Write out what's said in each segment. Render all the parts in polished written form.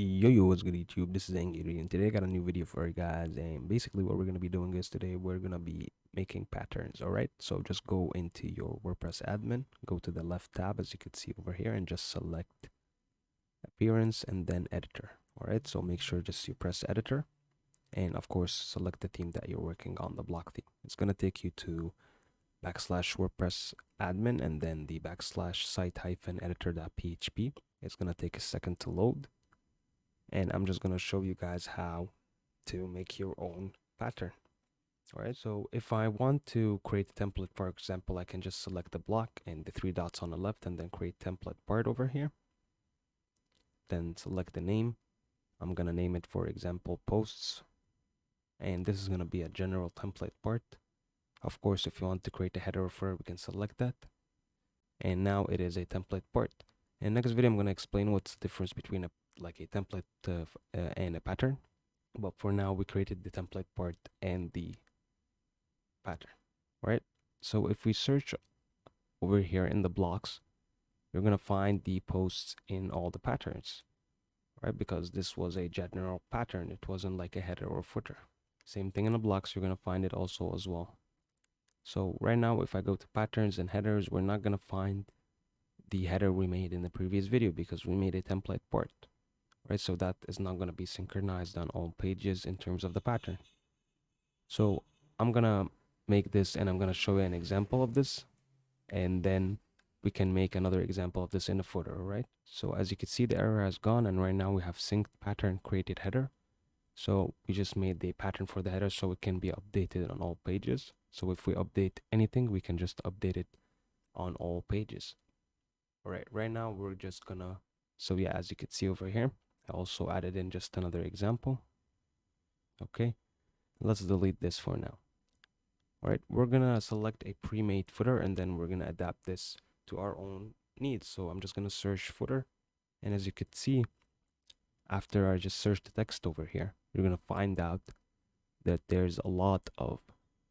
Yo, what's good YouTube? This is Angry, and today I got a new video for you guys. And basically what we're going to be doing is today we're going to be making patterns. All right, so just go into your WordPress admin, go to the left tab as you can see over here, and just select appearance and then editor. All right, so make sure just you press editor, and of course select the theme that you're working on, the block theme. It's going to take you to /WordPress admin and then the /site-editor.php. It's going to take a second to load, and I'm just going to show you guys how to make your own pattern. All right, so if I want to create a template, for example, I can just select the block and the three dots on the left and then create template part over here. Then select the name. I'm going to name it, for example, posts. And this is going to be a general template part. Of course, if you want to create a header or footer, we can select that. And now it is a template part. In the next video, I'm going to explain what's the difference between a template and a pattern. But for now, we created the template part and the pattern, right? So if we search over here in the blocks, you're going to find the posts in all the patterns, right? Because this was a general pattern. It wasn't like a header or footer. Same thing in the blocks. You're going to find it also as well. So right now, if I go to patterns and headers, we're not going to find the header we made in the previous video because we made a template part, right? So that is not going to be synchronized on all pages in terms of the pattern. So I'm going to make this and I'm going to show you an example of this, and then we can make another example of this in the footer. All right, so as you can see, the error has gone, and right now we have synced pattern created header. So we just made the pattern for the header so it can be updated on all pages. So if we update anything, we can just update it on all pages. All right, right now we're just gonna, so yeah, as you can see over here, I also added in just another example. Okay, let's delete this for now. All right, we're gonna select a pre-made footer and then we're gonna adapt this to our own needs. So I'm just gonna search footer, and as you could see, after I just search the text over here, you're gonna find out that there's a lot of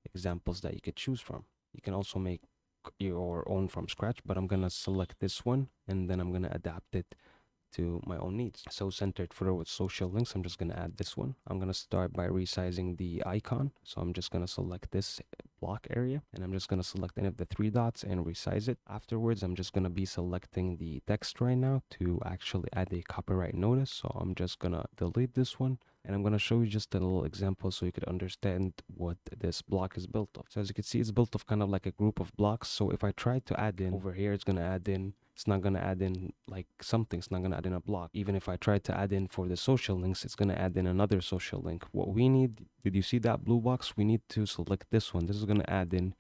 examples that you could choose from. You can also make your own from scratch, but I'm gonna select this one and then I'm gonna adapt it to my own needs. So centered footer with social links, I'm just going to add this one. I'm going to start by resizing the icon. So I'm just going to select this block area, and I'm just going to select any of the three dots and resize it. Afterwards, I'm just going to be selecting the text right now to actually add a copyright notice. So I'm just going to delete this one, and I'm going to show you just a little example so you could understand what this block is built of. So as you can see, it's built of kind of like a group of blocks. So if I try to add in over here, it's going to add in, it's not going to add in like something, it's not going to add in a block. Even if I try to add in for the social links, it's going to add in another social link. What we need, did you see that blue box? We need to select this one. This is going to add in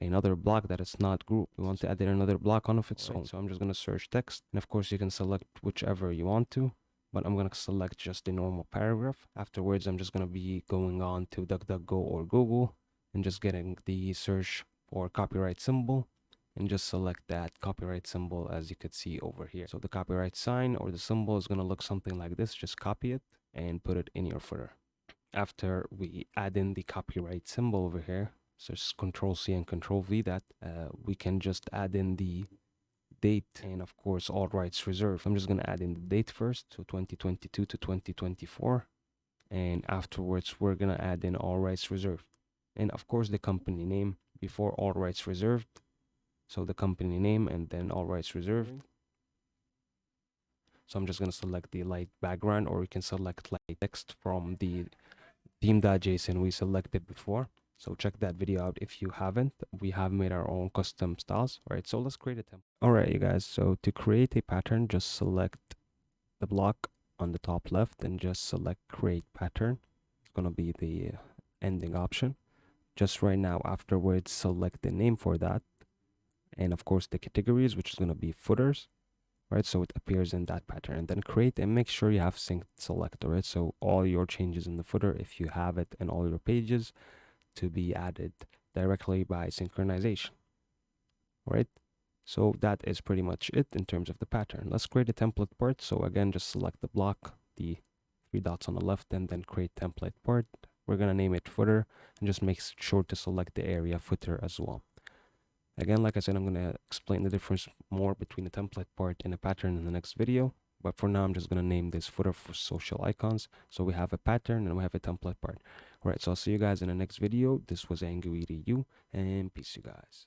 another block that is not grouped. We want to add in another block on of its own. So I'm just going to search text, and of course you can select whichever you want to, but I'm going to select just the normal paragraph. Afterwards, I'm just going to be going on to DuckDuckGo or Google and just getting the search for copyright symbol, and just select that copyright symbol as you could see over here. So the copyright sign or the symbol is going to look something like this. Just copy it and put it in your footer. After we add in the copyright symbol over here, so just Control C and Control V that, we can just add in the date and of course all rights reserved. I'm just going to add in the date first, so 2022 to 2024, and afterwards we're going to add in all rights reserved, and of course the company name before all rights reserved. So the company name and then all rights reserved. So I'm just going to select the light background, or you can select light text from the theme.json we selected before. So check that video out if you haven't. We have made our own custom styles. All right, so let's create a template. All right, you guys, so to create a pattern, just select the block on the top left and just select create pattern. It's going to be the ending option. Just right now, afterwards, select the name for that, and of course the categories, which is going to be footers, right? So it appears in that pattern, and then create and make sure you have synced select, right? So all your changes in the footer, if you have it, and all your pages to be added directly by synchronization, right? So that is pretty much it in terms of the pattern. Let's create a template part. So again, just select the block, the three dots on the left, and then create template part. We're going to name it footer, and just make sure to select the area footer as well. Again, like I said, I'm going to explain the difference more between the template part and a pattern in the next video. But for now, I'm just going to name this footer for social icons. So we have a pattern and we have a template part. All right, so I'll see you guys in the next video. This was Anguiri U, and peace, you guys.